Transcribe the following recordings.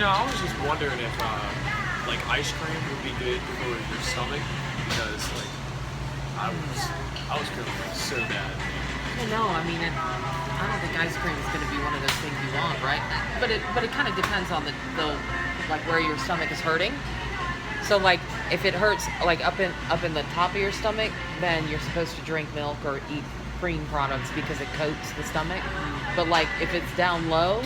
I was just wondering if like ice cream would be good for your stomach because like I was feeling so bad. Well, no, I mean, I don't think ice cream is going to be one of those things you want, right? But it kind of depends on the like where your stomach is hurting. So like if it hurts like up in the top of your stomach, then you're supposed to drink milk or eat cream products because it coats the stomach. But like if it's down low,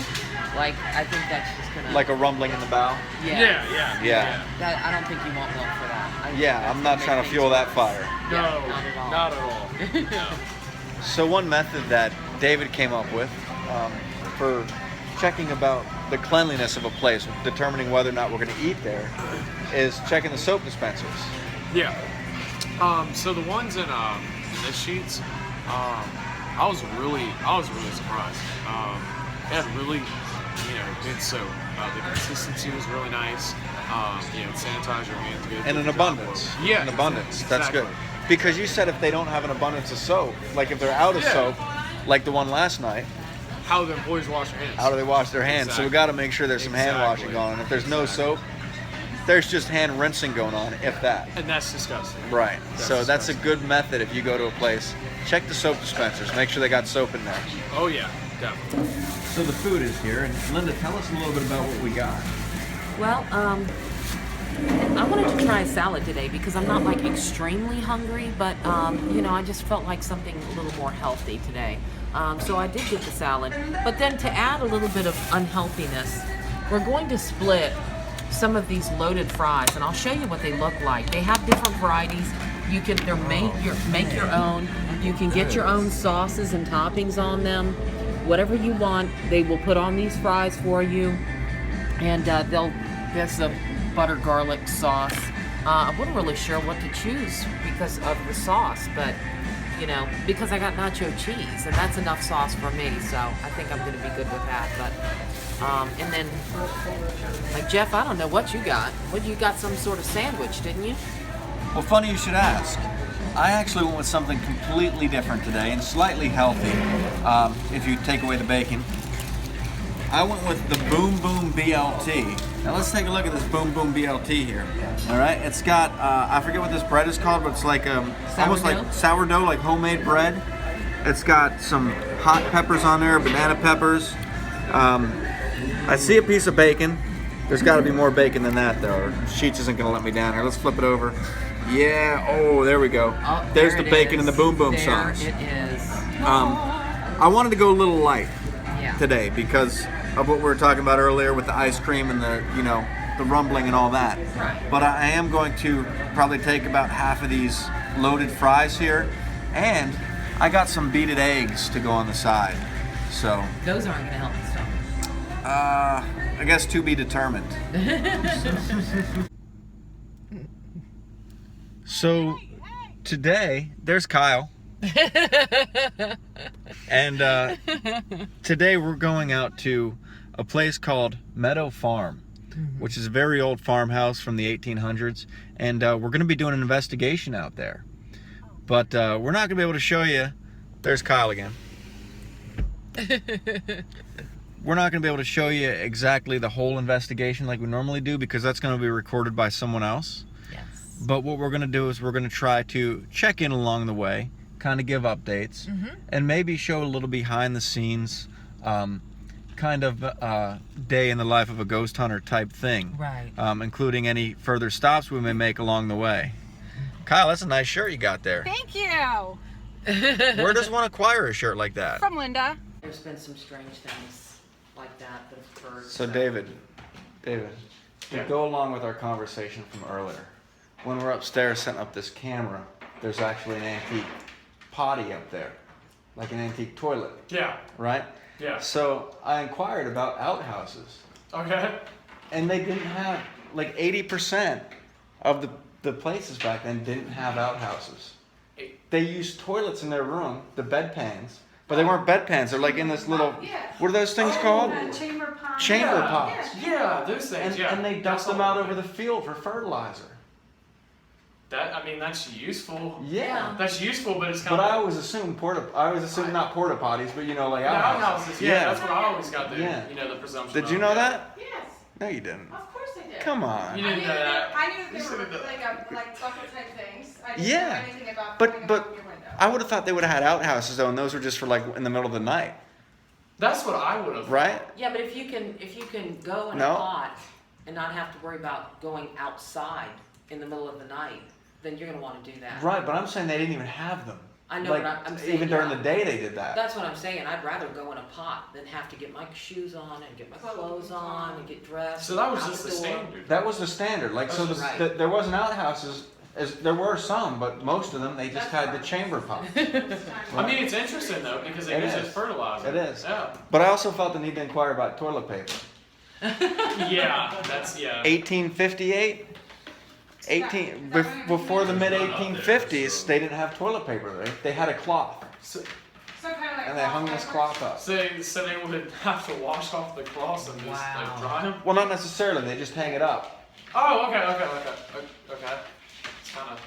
like I think that's just gonna Like a rumbling in the bowel? Yeah. That, I don't think you want milk for that. I'm not trying to fuel that fire. No, Yeah, not at all. No. So one method that David came up with for checking about the cleanliness of a place, determining whether or not we're going to eat there, is checking the soap dispensers. Yeah. So the ones in the Sheetz, I was really surprised. It had really, good soap. The consistency was really nice. Sanitize your hands good. And an abundance. Yeah. An abundance. Exactly. That's good. Because you said if they don't have an abundance of soap, like if they're out of soap, like the one last night, how do the employees wash their hands? how do they wash their hands? Exactly. So we got to make sure there's some hand washing going on. And if there's no soap, there's just hand rinsing going on, if that. And that's disgusting. Right. That's a good method if you go to a place. Check the soap dispensers. Make sure they got soap in there. Oh yeah, definitely. So the food is here, and Linda, tell us a little bit about what we got. Well, I wanted to try a salad today because I'm not like extremely hungry, but I just felt like something a little more healthy today. So I did get the salad. But then to add a little bit of unhealthiness, we're going to split some of these loaded fries, and I'll show you what they look like. They have different varieties. You can make your own. You can get your own sauces and toppings on them. Whatever you want, they will put on these fries for you, and there's a butter garlic sauce. I wasn't really sure what to choose because of the sauce, but because I got nacho cheese, and that's enough sauce for me, so I think I'm going to be good with that. But and then, like Jeff, I don't know what you got. You got some sort of sandwich, didn't you? Well, funny you should ask. I actually went with something completely different today and slightly healthy, if you take away the bacon. I went with the Boom Boom BLT. Now let's take a look at this Boom Boom BLT here. All right, it's got, I forget what this bread is called, but it's like almost like sourdough, like homemade bread. It's got some hot peppers on there, banana peppers. I see a piece of bacon. There's got to be more bacon than that, though. Or Sheetz isn't going to let me down here. Let's flip it over. Yeah, oh, there we go. Oh, there's the bacon and the Boom Boom sauce. There it is. I wanted to go a little light today because of what we were talking about earlier with the ice cream and the rumbling and all that. Right. But I am going to probably take about half of these loaded fries here, and I got some beaded eggs to go on the side. So Those aren't going to help the stomach. I guess to be determined. So today, there's Kyle. And today we're going out to a place called Meadow Farm, which is a very old farmhouse from the 1800s. And we're going to be doing an investigation out there. But we're not going to be able to show you. There's Kyle again. We're not going to be able to show you exactly the whole investigation like we normally do because that's going to be recorded by someone else. Yes. But what we're going to do is we're going to try to check in along the way, kind of give updates, and maybe show a little behind the scenes kind of day in the life of a ghost hunter type thing. Right. Including any further stops we may make along the way. Kyle, that's a nice shirt you got there. Thank you. Where does one acquire a shirt like that? From Linda. There's been some strange things like that that have occurred. So David, to go along with our conversation from earlier, when we're upstairs setting up this camera, there's actually an antique potty up there, like an antique toilet. Yeah. Right? Yeah. So I inquired about outhouses. Okay. And they didn't have, like 80% of the places back then didn't have outhouses. They used toilets in their room, the bedpans, but they weren't bedpans. They're like in this little, what are those things called? Chamber pot. Chamber pots. Yeah, those things. And they dumped them out over the field for fertilizer. That's useful. Yeah. That's useful, but it's kind But of. I always assumed not porta potties, but like outhouses. Outhouses. Yeah, that's what I always got the the presumption. Did you know that? Yes. No, you didn't. Of course I did. Come on. You didn't know that. I knew that You they should've were done like bucket type things. I didn't Yeah. know anything about But putting them out your window. I would have thought they would have had outhouses though, and those were just for like in the middle of the night, That's what I would have. right? Yeah, but if you can go in No. a pot and not have to worry about going outside in the middle of the night, then you're gonna want to do that. Right, but I'm saying they didn't even have them. I know, Like, but I'm saying even during yeah. the day they did that. That's what I'm saying. I'd rather go in a pot than have to get my shoes on and get my clothes on and get dressed. So that was out just the door. standard. That was the standard. Like, so Right. there wasn't outhouses. There were some, but most of them they just had the chamber pot. I mean, it's interesting though because It it uses is. fertilizer. It is. Yeah. But I also felt the need to inquire about toilet paper. Yeah. That's yeah. 1858. Before the mid 1850s, they didn't have toilet paper. They had a cloth, So, So kind of like and they hung this cloth up. so they would have to wash off the cloths and just like Wow. dry them. Well, not necessarily. They just hang it up. Oh, okay. It's kind of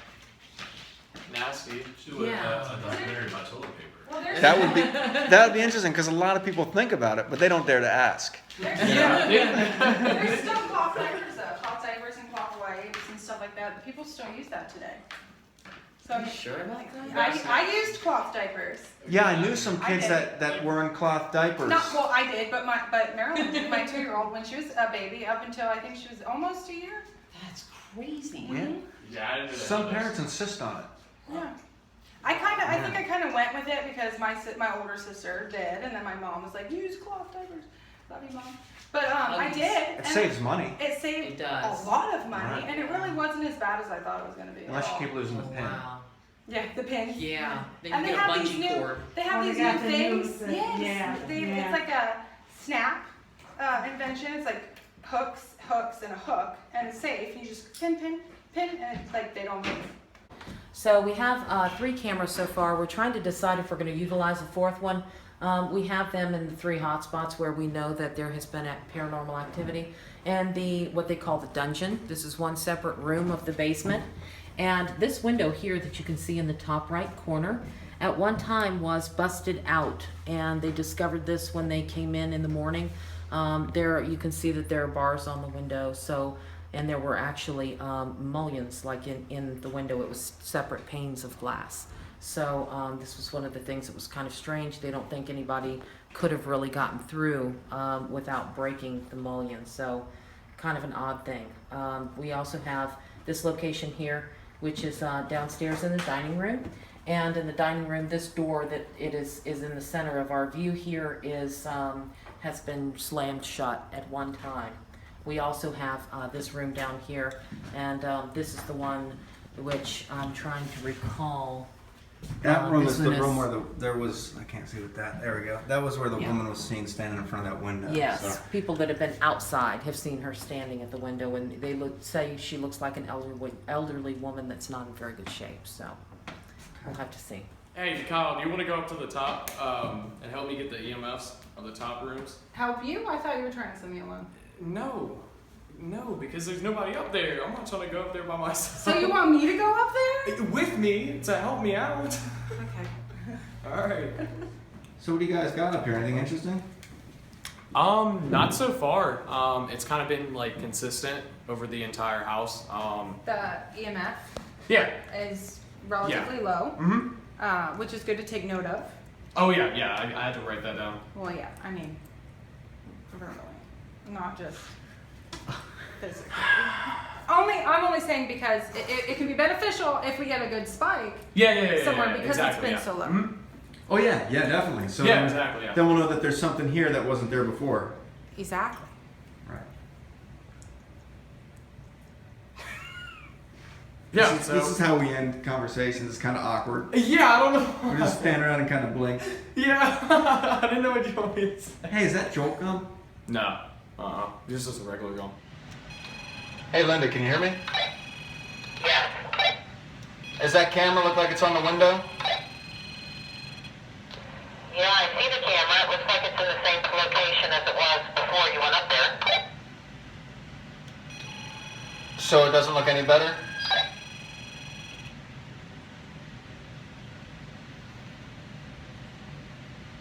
nasty. She would Yeah. have documentary about toilet paper. Well, there's That would be interesting because a lot of people think about it, but they don't dare to ask. Yeah. there's still cloth diapers though, cloth diapers and cloth wipes and stuff like that. People still use that today. So You sure about that? I used cloth diapers. Yeah, I knew some kids I did. that were in cloth diapers. Not well, I did, but Marilyn did. My 2-year-old when she was a baby up until I think she was almost a year. That's crazy. Yeah. Yeah, I didn't do that. Some parents insist on it. Yeah. I think I kind of went with it because my older sister did, and then my mom was like, use cloth diapers. Love you, mom. But I did. It and saves money. It saved It does. a lot of money, Right. and it really wasn't as bad as I thought it was going to be. at Unless you all. keep losing the pin. Wow. Yeah, the pin. Yeah. Then And you they get a have these bungee new. cord. They have Oh, these they got new the new things. thing. Yes. Yeah, yeah. It's like a snap invention. It's like hooks, and a hook, and it's safe. You just pin, and it's like they don't move. So we have 3 cameras so far. We're trying to decide if we're going to utilize a 4th one. We have them in the 3 hotspots where we know that there has been paranormal activity, and what they call the dungeon. This is one separate room of the basement, and this window here that you can see in the top right corner at one time was busted out, and they discovered this when they came in the morning. There you can see that there are bars on the window. And there were actually mullions, like in the window. It was separate panes of glass. So this was one of the things that was kind of strange. They don't think anybody could have really gotten through without breaking the mullion. So kind of an odd thing. We also have this location here, which is downstairs in the dining room. And in the dining room, this door that it is in the center of our view here has been slammed shut at one time. We also have this room down here, and this is the one which I'm trying to recall. That room this is the one room where there was, I can't see with that, there we go. That was where the Yeah. woman was seen standing in front of that window. Yes, So. people that have been outside have seen her standing at the window, and they say she looks like an elderly woman that's not in very good shape. So we'll have to see. Hey, Kyle, do you want to go up to the top and help me get the EMFs of the top rooms? Help you? I thought you were trying to send me alone. No, because there's nobody up there. I'm not trying to go up there by myself. So you want me to go up there? With me to help me out? Okay. All right. So what do you guys got up here? Anything interesting? Not so far. It's kind of been like consistent over the entire house. The EMF Yeah. is relatively low, which is good to take note of. Oh yeah. I had to write that down. Well, yeah, I mean, verbally, not just physically. I'm only saying because it can be beneficial if we get a good spike Yeah. somewhere because exactly, it's been so low. Mhm. Oh yeah, definitely. So Yeah, exactly. Yeah. then we'll know that there's something here that wasn't there before. Exactly. Right. Yeah. This is how we end conversations. It's kind of awkward. Yeah, I don't know. We just stand around and kind of blink. Yeah. I didn't know what you want me to say. Hey, is that jolt gum? No. This is just a regular gum. Hey, Linda, can you hear me? Yeah. Does that camera look like it's on the window? Yeah, I see the camera. It looks like it's in the same location as it was before you went up there. So it doesn't look any better?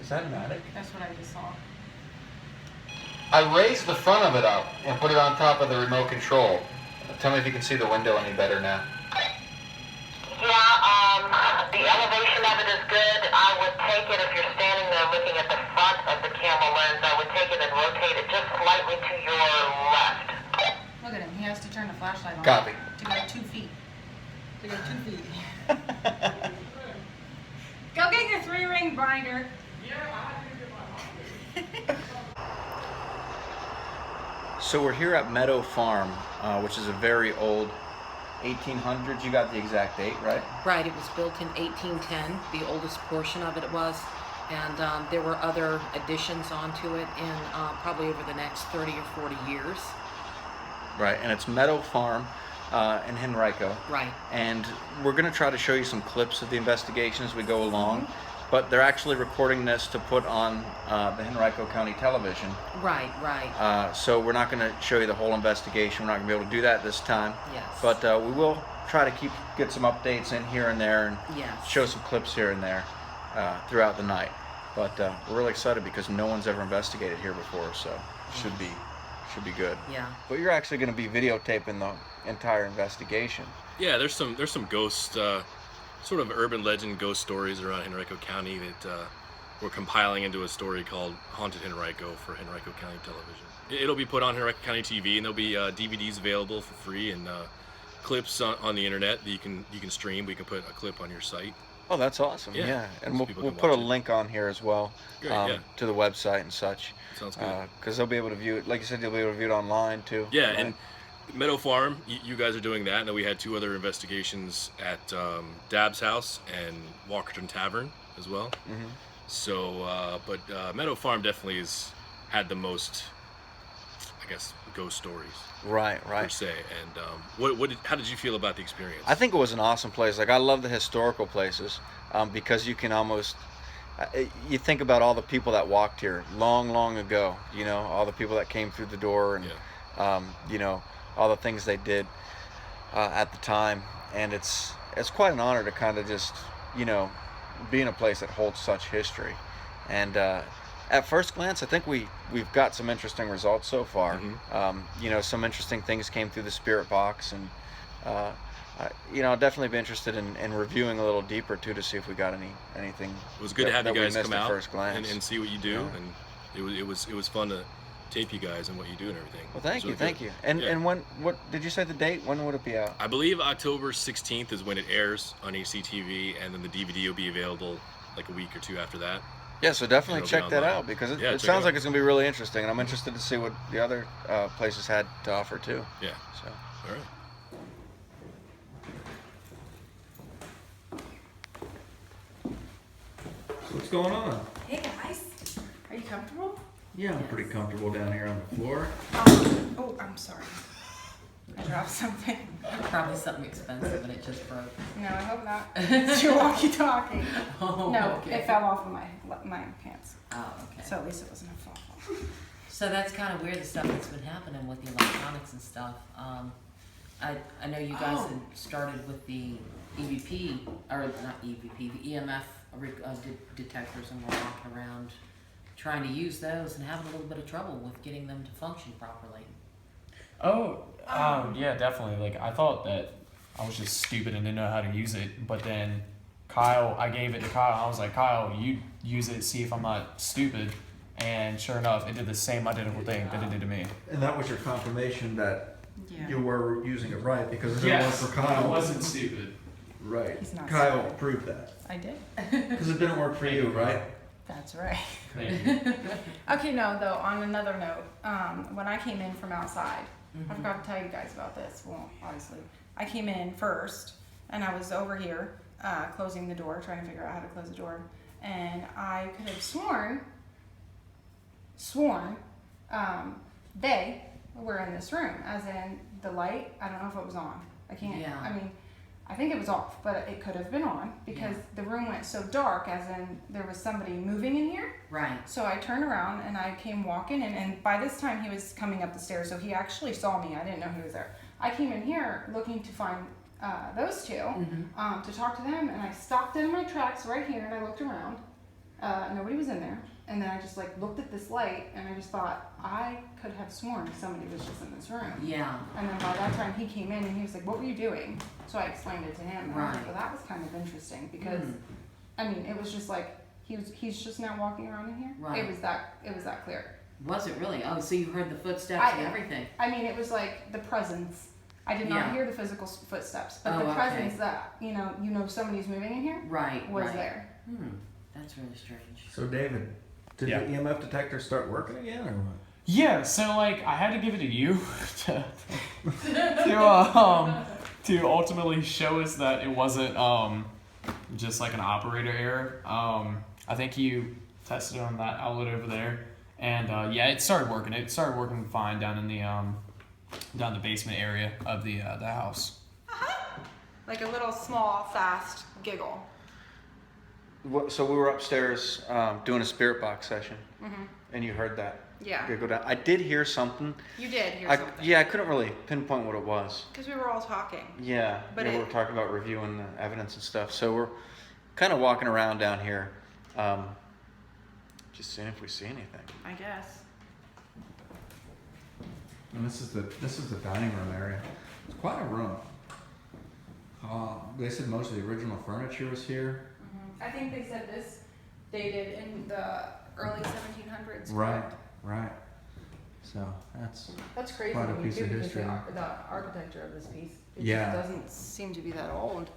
Is that an attic? That's what I just saw. I raised the front of it up and put it on top of the remote control. Tell me if you can see the window any better now. Yeah, the elevation of it is good. I would take it if you're standing there looking at the front of the camera lens. I would take it and rotate it just slightly to your left. Look at him. He has to turn the flashlight on. Copy. To go 2 feet. To go 2 feet. Go get your 3-ring binder. So we're here at Meadow Farm, which is a very old 1800s. You got the exact date, right? Right, it was built in 1810, the oldest portion of it was, and there were other additions onto it in probably over the next 30 or 40 years. Right, and it's Meadow Farm in Henrico. Right. And we're going to try to show you some clips of the investigation as we go along, but they're actually recording this to put on the Henrico County Television. Right, right. So we're not going to show you the whole investigation. We're not going to be able to do that this time. Yes. But we will try to get some updates in here and there and Yes. show some clips here and there throughout the night. But we're really excited because no one's ever investigated here before, so should be good. Yeah. But you're actually going to be videotaping the entire investigation. Yeah, there's some ghost, sort of urban legend ghost stories around Henrico County that we're compiling into a story called Haunted Henrico for Henrico County Television. It'll be put on Henrico County TV, and there'll be DVDs available for free and clips on the internet that you can stream. We can put a clip on your site. Oh, that's awesome. Yeah. And So we'll people can put a watch it. link on here as well. Great, yeah. To the website and such. Sounds good. Because they'll be able to view it, like you said, you'll be able to view it online too. Yeah, right? and Meadow Farm, you guys are doing that. And then we had 2 other investigations at Dab's house and Walkerton Tavern as well. Mhm. So, but Meadow Farm definitely has had the most, I guess, ghost stories Right. per se. And how did you feel about the experience? I think it was an awesome place. Like, I love the historical places because you can almost, you think about all the people that walked here long ago, you know, all the people that came through the door and, you know, all the things they did at the time. And it's quite an honor to kind of just, you know, be in a place that holds such history. And at first glance, I think we've got some interesting results so far. You know, some interesting things came through the spirit box, and you know, I'll definitely be interested in reviewing a little deeper too to see if we got anything. It was good to have you guys come out first glance. and see what you do, Yeah. and it was fun to tape you guys and what you do and everything. Well, thank It you, was really thank good. you. And Yeah. and what did you say the date? When would it be out? I believe October 16th is when it airs on HCTV, and then the DVD will be available like a week or 2 after that. Yeah, so definitely It'll be check that online. out because Yeah, it check sounds it like out. it's gonna be really interesting, and I'm interested to see what the other places had to offer too. Yeah. So. All right. What's going on? Hey guys, are you comfortable? Yeah, I'm pretty comfortable down here on the floor. Oh, I'm sorry. I dropped something. Probably something expensive, and it just broke. No, I hope not. It's your walkie-talkie. Oh, No, okay. it fell off of my pants. Oh, okay. So at least it wasn't a fall. So that's kind of weird, the stuff that's been happening with the electronics and stuff. I know you guys had started with the EVP, or not EVP, the EMF detectors, and we're walking around trying to use those and having a little bit of trouble with getting them to function properly. Yeah, definitely. Like, I thought that I was just stupid and didn't know how to use it, but then I gave it to Kyle. I was like, Kyle, you use it, see if I'm not stupid. And sure enough, it did the same identical thing that it did to me. And that was your confirmation that Yeah. you were using it right, because if it weren't for Kyle, I wasn't stupid. right? He's not Kyle stupid. proved that I did. because it didn't work for you, right? That's right. Thank you. Okay, no, though, on another note, when I came in from outside, I forgot to tell you guys about this. Well, obviously, I came in first, and I was over here closing the door, trying to figure out how to close the door, and I could have sworn they were in this room, as in the light. I don't know if it was on. I can't. Yeah. I mean, I think it was off, but it could have been on because the room went so dark, as in there was somebody moving in here. Right. So I turned around and I came walking in, and by this time he was coming up the stairs, so he actually saw me. I didn't know he was there. I came in here looking to find those two, to talk to them, and I stopped in my tracks right here and I looked around, Nobody was in there. And then I just like looked at this light and I just thought, I could have sworn somebody was just in this room. Yeah. And then by that time he came in and he was like, what were you doing? So I explained it to him. And I was like, Right. well, that was kind of interesting because, I mean, it was just like, he's just now walking around in here. Right. It was that clear. Was it really? Oh, so you heard the footsteps and everything. I mean, it was like the presence. I did not hear the physical footsteps, but the presence that, you know somebody's moving in here was there. That's really strange. So David, did the EMF detector start working again or what? Yeah, so like I had to give it to you to ultimately show us that it wasn't just like an operator error. I think you tested it on that outlet over there, and it started working. It started working fine down in the down the basement area of the house. Like a little small, fast giggle. So we were upstairs doing a spirit box session, and you heard that. Yeah. Go down. I did hear something. You did hear something. Yeah, I couldn't really pinpoint what it was. Because we were all talking. Yeah, But we were talking about reviewing the evidence and stuff. So we're kind of walking around down here, just seeing if we see anything. I guess. And this is the dining room area. It's quite a room. They said most of the original furniture was here. I think they said this dated in the early 1700s. Right. So That's crazy. quite a when you piece do of because history. The architecture of this piece. It Yeah. just doesn't seem to be that old,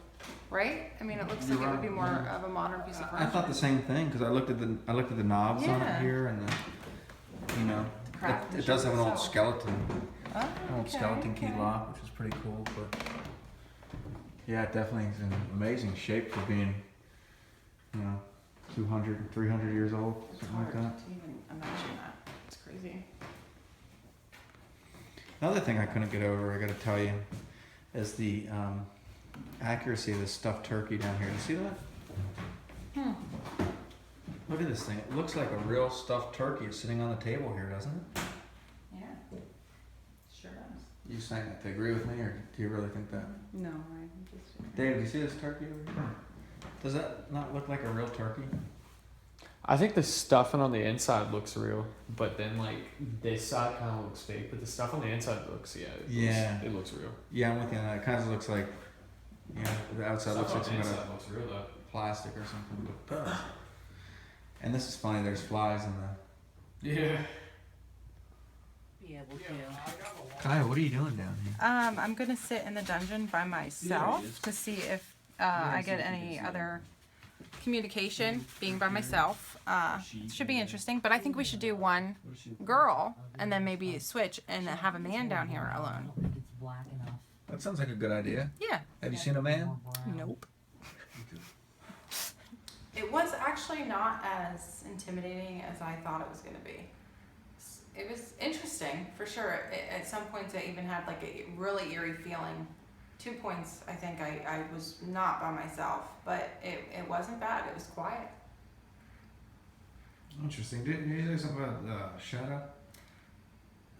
right? I mean, it looks like it would be more of a modern piece of furniture. I thought the same thing because I looked at the knobs on Yeah. it here and The craft it does have an old itself. skeleton. Oh, An old okay, skeleton key okay. lock, which is pretty cool. But yeah, it definitely is in amazing shape for being, 200, 300 years old, something like Hard that. to even imagine that. It's crazy. Another thing I couldn't get over, I got to tell you, is the accuracy of this stuffed turkey down here. You see that? Look at this thing. It looks like a real stuffed turkey. It's sitting on the table here, doesn't it? Yeah. Sure does. You saying that to agree with me, or do you really think that? No, I'm just. Dave, do you see this turkey over here? Does that not look like a real turkey? I think the stuffing on the inside looks real, but then like this side kind of looks fake, but the stuff on the inside looks it looks real. Yeah, I'm with you on that. It kind of looks like, the outside looks like some kind of looks real though. plastic or something, but it does. And this is funny. There's flies in the. Yeah. Be able to. Kyle, what are you doing down here? I'm gonna sit in the dungeon by myself to see if I get any other communication being by myself. It should be interesting, but I think we should do one girl and then maybe switch and have a man down here alone. It's black enough. That sounds like a good idea. Yeah. Have you seen a man? Nope. It was actually not as intimidating as I thought it was going to be. It was interesting, for sure. At some points, I even had like a really eerie feeling. 2 points, I think I was not by myself, but it wasn't bad. It was quiet. Interesting. Didn't you say something about shadow?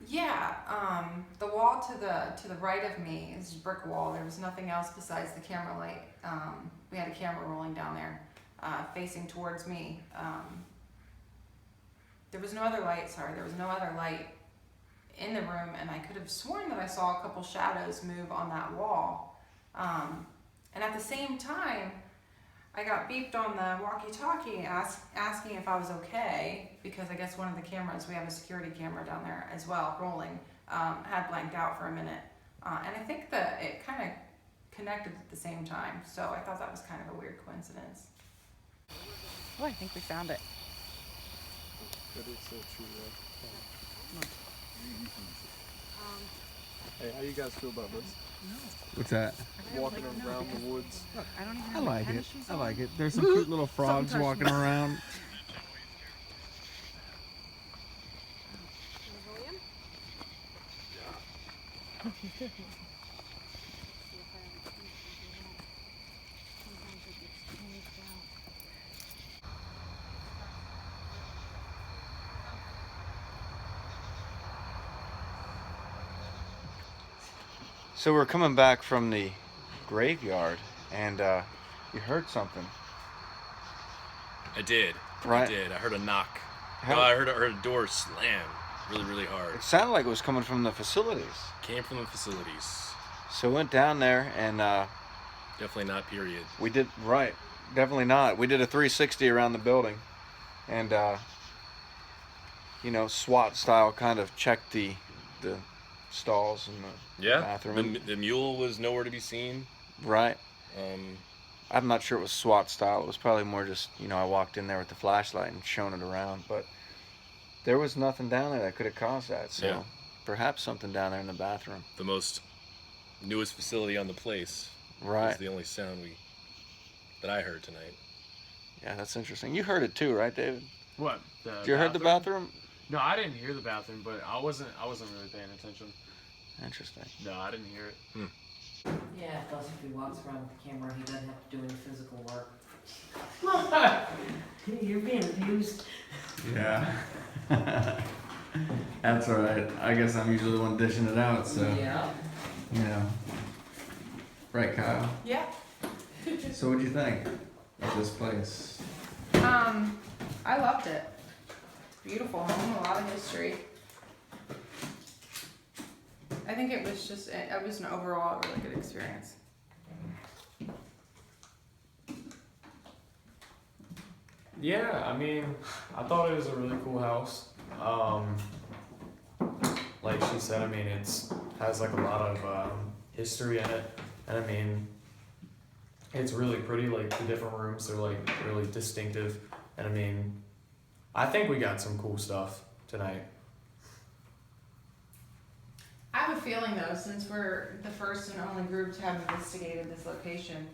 Yeah, the wall to the right of me is a brick wall. There was nothing else besides the camera light. We had a camera rolling down there. Facing towards me. There was no other light, there was no other light in the room, and I could have sworn that I saw a couple shadows move on that wall. And at the same time, I got beeped on the walkie-talkie asking if I was okay, because I guess one of the cameras, we have a security camera down there as well, rolling, had blanked out for a minute. And I think that it kind of connected at the same time, so I thought that was kind of a weird coincidence. Oh, I think we found it. That is so true, right? Hey, how you guys feel about this? What's that? Walking around the woods. Look, I don't even I have like tennis it. shoes I on. like it. There's some cute little frogs touched walking around. So we're coming back from the graveyard, and you heard something. I did. Right. I did. I heard a knock. How- No, I heard a door slam really, really hard. It sounded like it was coming from the facilities. Came from the facilities. So we went down there and Definitely not period. we did, right, definitely not. We did a 360 around the building and, SWAT style kind of checked the stalls and the Yeah. bathroom. The mule was nowhere to be seen. Right. Um, I'm not sure it was SWAT style. It was probably more just, I walked in there with the flashlight and shown it around. But there was nothing down there that could have caused that. So Yeah. perhaps something down there in the bathroom. the most newest facility on the place. Right. Was the only sound that I heard tonight. Yeah, that's interesting. You heard it too, right, David? What? Did you heard the bathroom? No, I didn't hear the bathroom, but I wasn't really paying attention. Interesting. No, I didn't hear it. Yeah, plus if he walks around with the camera, he doesn't have to do any physical work. You're being abused. Yeah. That's all right. I guess I'm usually the one dishing it out, so, Yeah. Right, Kyle? Yeah. So what'd you think of this place? I loved it. Beautiful home, a lot of history. I think it was an overall really good experience. Yeah, I mean, I thought it was a really cool house. Like she said, I mean, has like a lot of history in it, and I mean, it's really pretty. Like the different rooms, they're like really distinctive, and I mean, I think we got some cool stuff tonight. I have a feeling though, since we're the first and only group to have investigated this location,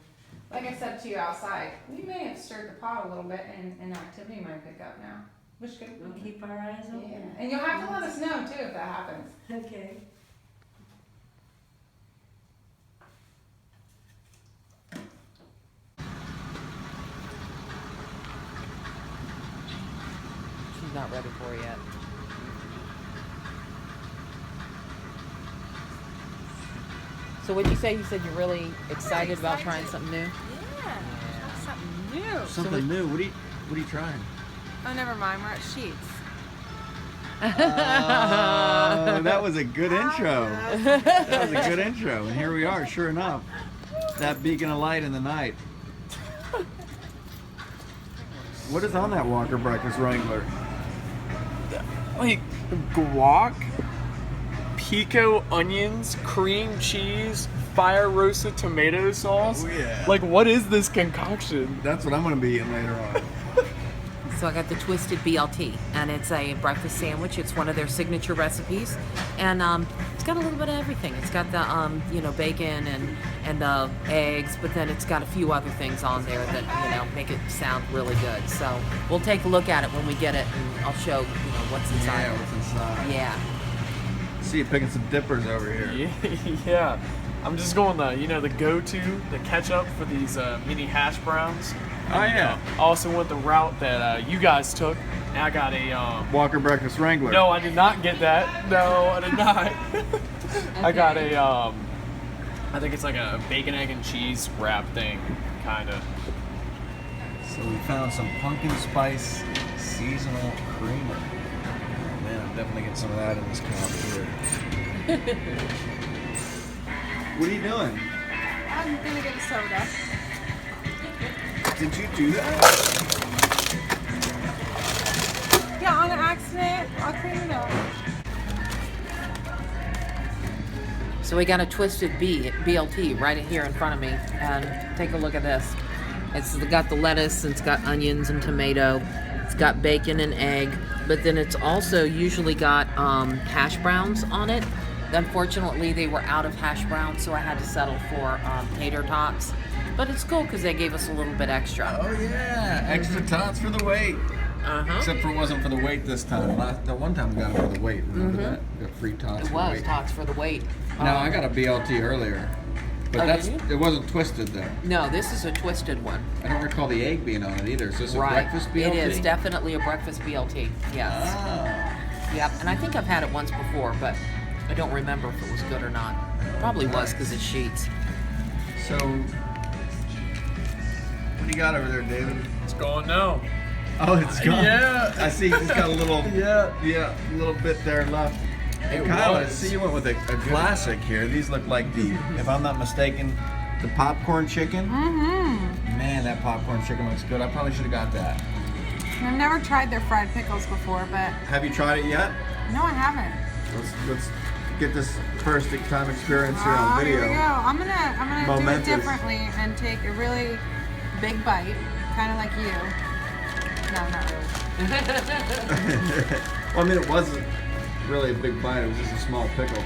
like I said to you outside, we may have stirred the pot a little bit and activity might pick up now. Which could We'll keep our eyes open. yeah. And you'll have to let us know too if that happens. Okay. She's not ready for it yet. So what'd you say? You said you're really excited about trying something new? Yeah, something new. Something new. What are you trying? Oh, never mind. We're at Sheetz. Oh, that was a good intro. That was a good intro. And here we are, sure enough. That beacon of light in the night. What is on that Walker Breakfast Wrangler? Like guac, pico onions, cream cheese, fire roasted tomato sauce. Oh, yeah. Like, what is this concoction? That's what I'm going to be eating later on. So I got the twisted BLT, and it's a breakfast sandwich. It's one of their signature recipes, and it's got a little bit of everything. It's got the bacon and the eggs, but then it's got a few other things on there that make it sound really good. So we'll take a look at it when we get it, and I'll show what's inside. Yeah, what's inside. Yeah. See you picking some dippers over here. Yeah. I'm just going the go-to, the ketchup for these mini hash browns. Oh, yeah. I also went the route that you guys took. And I got a Walker Breakfast Wrangler. No, I did not get that. No, I did not. I got a I think it's like a bacon, egg, and cheese wrap thing, kind of. So we found some pumpkin spice seasonal creamer. Man, I'm definitely getting some of that in this cup here. What are you doing? I'm gonna get a soda. Did you do that? Yeah, on accident. I'll clean it up. So we got a twisted BLT right here in front of me, and take a look at this. It's got the lettuce, and it's got onions and tomato. It's got bacon and egg, but then it's also usually got hash browns on it. Unfortunately, they were out of hash browns, so I had to settle for tater tots. But it's cool because they gave us a little bit extra. Oh yeah, extra tots for the weight. Except for it wasn't for the weight this time. The one time we got it for the weight. Remember that? We got free tots It for the was weight. tots for the weight. No, I got a BLT earlier. But did you? it wasn't twisted though. No, this is a twisted one. I don't recall the egg being on it either. Is this a Right. breakfast BLT? It is definitely a breakfast BLT. Yes. Oh. Yep. And I think I've had it once before, but I don't remember if it was good or not. Probably was because it's Sheetz. So, what do you got over there, David? It's going now. Oh, it's gone. Yeah. I see he's got a little, a little bit there left. And Kyle, I see you went with a classic here. These look like the, if I'm not mistaken, the popcorn chicken. Mm-hmm. Man, that popcorn chicken looks good. I probably should have got that. I've never tried their fried pickles before, but Have you tried it yet? no, I haven't. Let's get this first time experience here on video. Here we go. I'm gonna Momentous. do it differently and take a really big bite, kind of like you. No, not really. Well, I mean, it wasn't really a big bite. It was just a small pickle.